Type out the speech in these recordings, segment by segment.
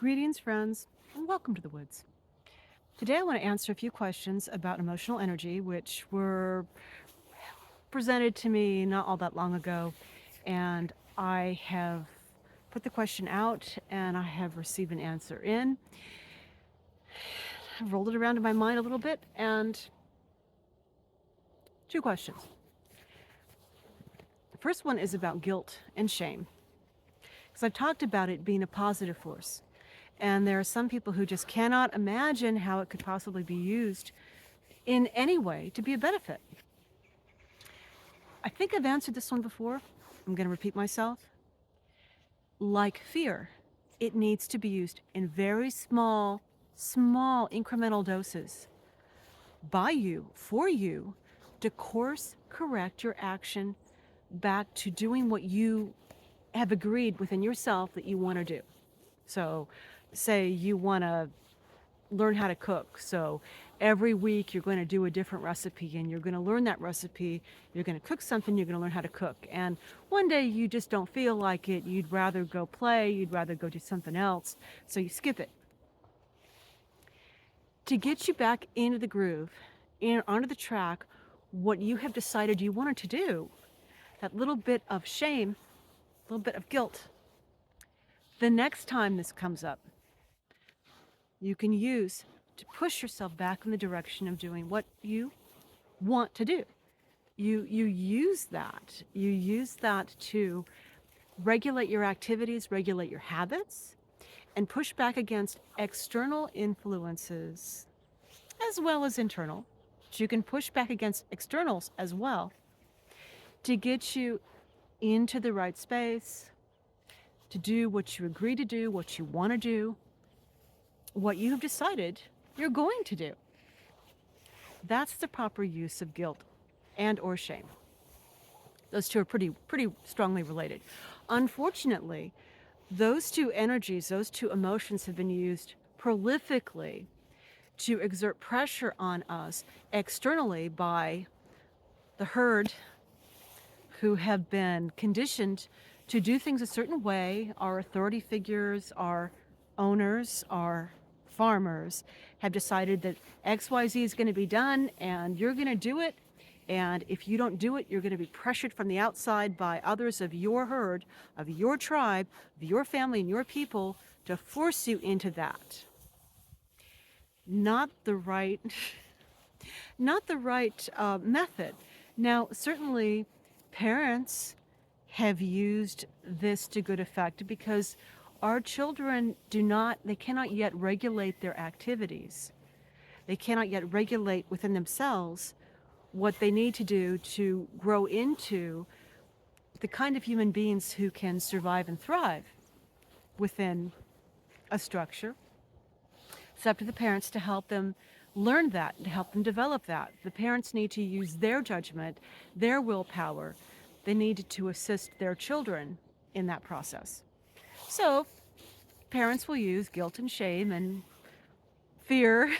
Greetings, friends, and welcome to the woods. Today, I want to answer a few questions about emotional energy, which were presented to me not all that long ago. And I have put the question out and I have received an answer in. I've rolled it around in my mind a little bit, and two questions. The first one is about guilt and shame, because I've talked about it being a positive force. And there are some people who just cannot imagine how it could possibly be used in any way to be a benefit. I think I've answered this one before. I'm going to repeat myself. Like fear, it needs to be used in very small incremental doses by you, for you, to course correct your action back to doing what you have agreed within yourself that you want to do. So, say you want to learn how to cook. So every week you're going to do a different recipe and you're going to learn that recipe. You're going to cook something, you're going to learn how to cook. And one day you just don't feel like it. You'd rather go play, you'd rather go do something else. So you skip it. To get you back into the groove, onto the track, what you have decided you wanted to do, that little bit of shame, a little bit of guilt, the next time this comes up, you can use to push yourself back in the direction of doing what you want to do. You use that. You use that to regulate your activities, regulate your habits, and push back against external influences as well as internal. So you can push back against externals as well to get you into the right space, to do what you agree to do, what you want to do, what you have decided you're going to do. That's the proper use of guilt and or shame. Those two are pretty strongly related. Unfortunately, those two energies, those two emotions have been used prolifically to exert pressure on us externally by the herd who have been conditioned to do things a certain way. Our authority figures, our owners, our farmers have decided that XYZ is going to be done and you're going to do it. And if you don't do it, you're going to be pressured from the outside by others of your herd, of your tribe, of your family and your people to force you into that. Not the right, not the right method. Now, certainly parents have used this to good effect because our children they cannot yet regulate their activities. They cannot yet regulate within themselves what they need to do to grow into the kind of human beings who can survive and thrive within a structure. It's up to the parents to help them learn that, to help them develop that. The parents need to use their judgment, their willpower. They need to assist their children in that process. So parents will use guilt and shame and fear,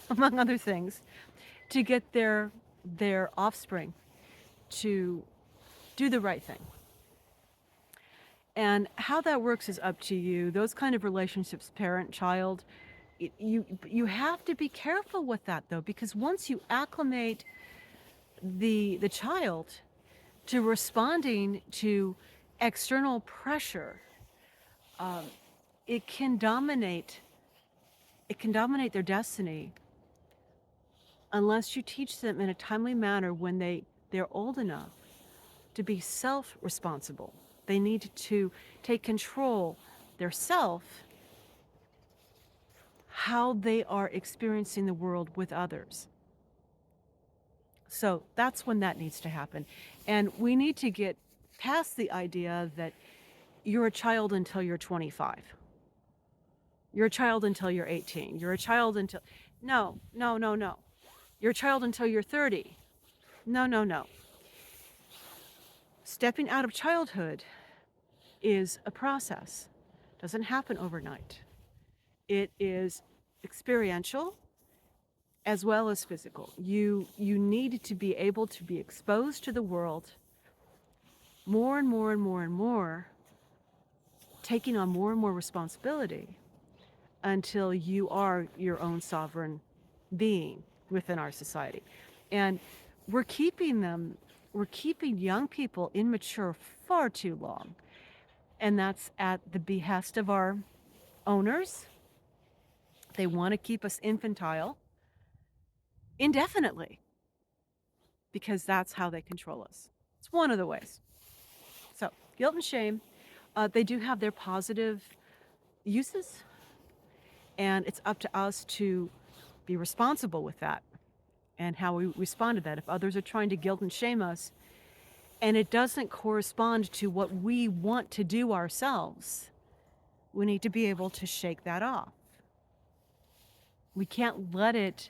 among other things, to get their offspring to do the right thing. And how that works is up to you. Those kind of relationships, parent-child, you have to be careful with that, though, because once you acclimate the child to responding to external pressure, it can dominate their destiny unless you teach them in a timely manner when they're old enough to be self-responsible. They need to take control their self, how they are experiencing the world with others. So that's when that needs to happen. And we need to get past the idea that you're a child until you're 25. You're a child until you're 18. You're a child until... No. You're a child until you're 30. No. Stepping out of childhood is a process. It doesn't happen overnight. It is experiential as well as physical. You need to be able to be exposed to the world more and more, taking on more and more responsibility until you are your own sovereign being within our society. And we're keeping them, we're keeping young people immature far too long. And that's at the behest of our owners. They want to keep us infantile indefinitely because that's how they control us. It's one of the ways. So, guilt and shame, they do have their positive uses, and it's up to us to be responsible with that and how we respond to that. If others are trying to guilt and shame us and it doesn't correspond to what we want to do ourselves, we need to be able to shake that off. We can't let it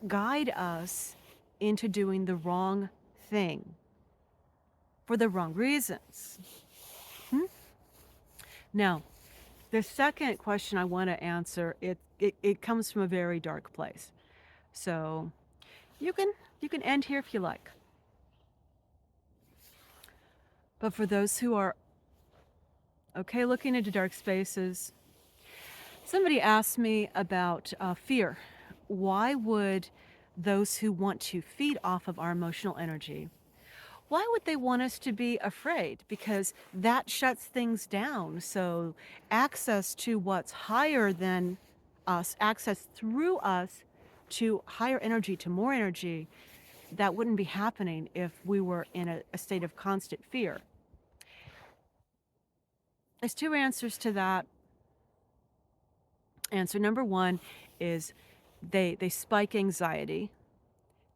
guide us into doing the wrong thing for the wrong reasons. Now, the second question I want to answer, it comes from a very dark place. So you can end here if you like. But for those who are okay looking into dark spaces, somebody asked me about fear. Why would those who want to feed off of our emotional energy, why would they want us to be afraid? Because that shuts things down. So access to what's higher than us, access through us to higher energy, to more energy, that wouldn't be happening if we were in a state of constant fear. There's two answers to that. Answer number one is they spike anxiety,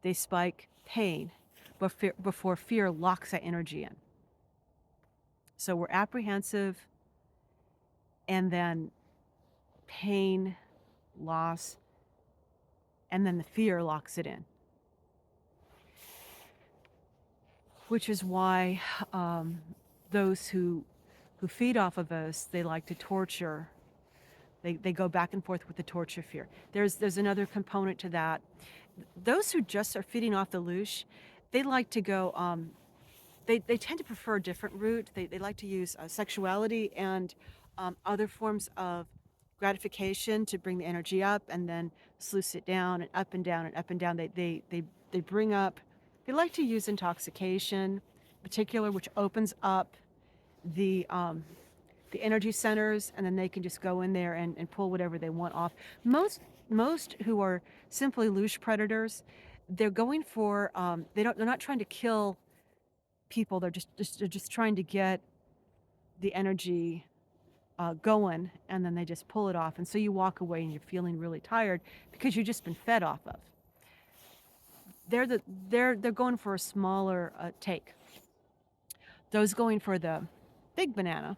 they spike pain before fear locks that energy in. So we're apprehensive, and then pain, loss, and then the fear locks it in. Which is why those who feed off of us, they like to torture. They go back and forth with the torture fear. There's another component to that. Those who just are feeding off the loosh, they like to go, they tend to prefer a different route. They like to use sexuality and other forms of gratification to bring the energy up and then sluice it down and up and down and up and down. They bring up, they like to use intoxication in particular, which opens up the energy centers, and then they can just go in there and pull whatever they want off. Most who are simply loosh predators, they're going for they're not trying to kill people. They're just trying to get the energy going, and then they just pull it off. And so you walk away and you're feeling really tired because you've just been fed off of. They're going for a smaller take. Those going for the big banana,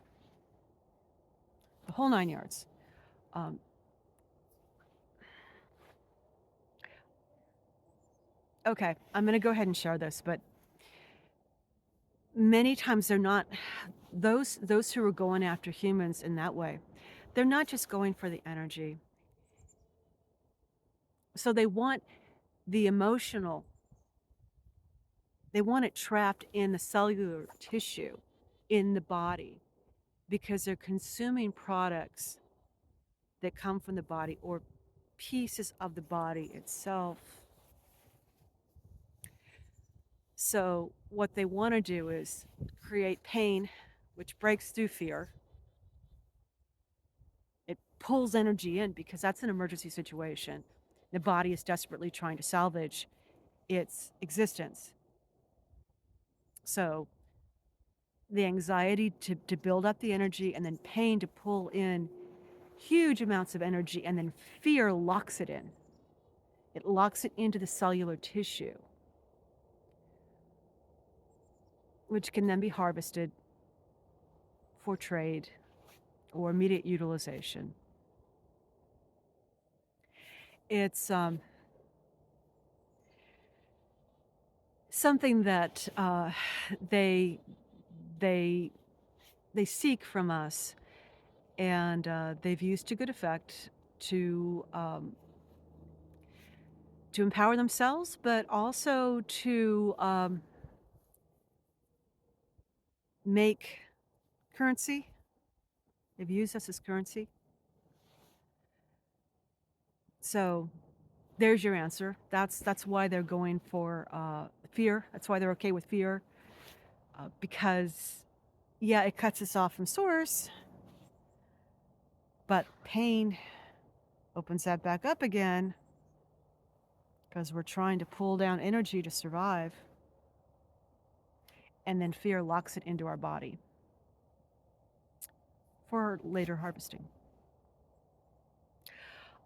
the whole 9 yards. Okay, I'm going to go ahead and share this, but many times they're not those who are going after humans in that way. They're not just going for the energy. So they want the emotional. They want it trapped in the cellular tissue in the body because they're consuming products that come from the body or pieces of the body itself. So what they want to do is create pain, which breaks through fear. It pulls energy in because that's an emergency situation. The body is desperately trying to salvage its existence. So the anxiety to build up the energy, and then pain to pull in huge amounts of energy, and then fear locks it in. It locks it into the cellular tissue, which can then be harvested for trade or immediate utilization. It's something that they seek from us, and they've used to good effect to empower themselves, but also to make currency. They've used us as currency. So there's your answer. That's why they're going for fear. That's why they're okay with fear, because yeah, it cuts us off from source, but pain opens that back up again because we're trying to pull down energy to survive, and then fear locks it into our body for later harvesting.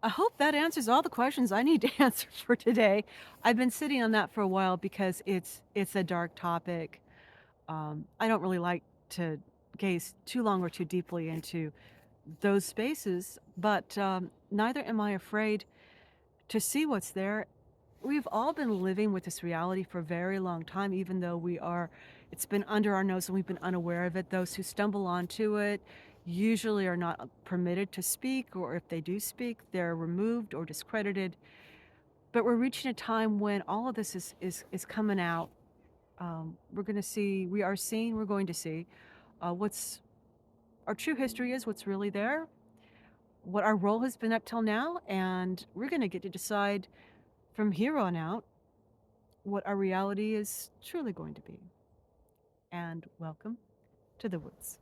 I hope that answers all the questions I need to answer for today. I've been sitting on that for a while because it's a dark topic. I don't really like to gaze too long or too deeply into those spaces, but neither am I afraid to see what's there. We've all been living with this reality for a very long time, even though it's been under our nose and we've been unaware of it. Those who stumble onto it usually are not permitted to speak, or if they do speak, they're removed or discredited. But we're reaching a time when all of this is coming out. We are seeing, we're going to see what's our true history is, what's really there, what our role has been up till now, and we're going to get to decide from here on out what our reality is truly going to be. And welcome to the woods.